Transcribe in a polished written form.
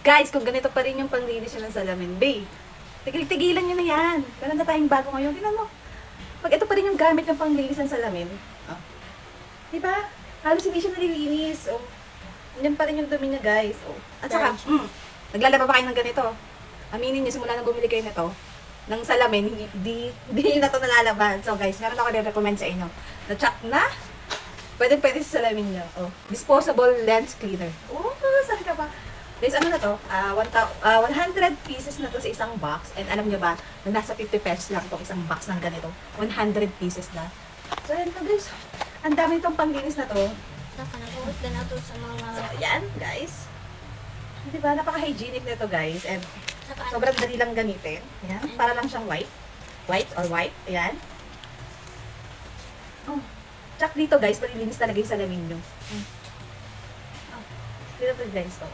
Guys, kung ganito pa rin yung panglinis nyo ng salamin, babe, tigil-tigilan nyo na yan. Meron na tayong bago ngayon. Tingnan mo. Pag ito pa rin yung gamit ng panglinis ng salamin, oh. Diba? Halos hindi siya nalilinis. Oh. Yan pa rin yung dumi niya, guys. Oh. At saka, naglalaba pa kayo ng ganito. Aminin niyo, simula nang bumili kayo nito, ng salamin, hindi na ito nalalaban. So guys, meron ako recommend sa inyo. Na-check na, pwede sa salamin niyo. Oh. Disposable lens cleaner. Oh, saan ka ba? Guys, ano na to? 100 pieces na to sa isang box. And alam niyo ba, na nasa 50 pesos lang to isang box ng ganito. 100 pieces na. So yan to guys. Ang dami itong panglinis na to. Nakanagulit na nato sa mga... So yan guys. Diba? Napaka-hygienic nito guys. And sobrang dali lang gamitin. Ayan. Para lang siyang white. White or white. Ayan. Oh. Check dito guys. Palilinis talaga yung salamin nyo. Oh. Dito to guys. Oh.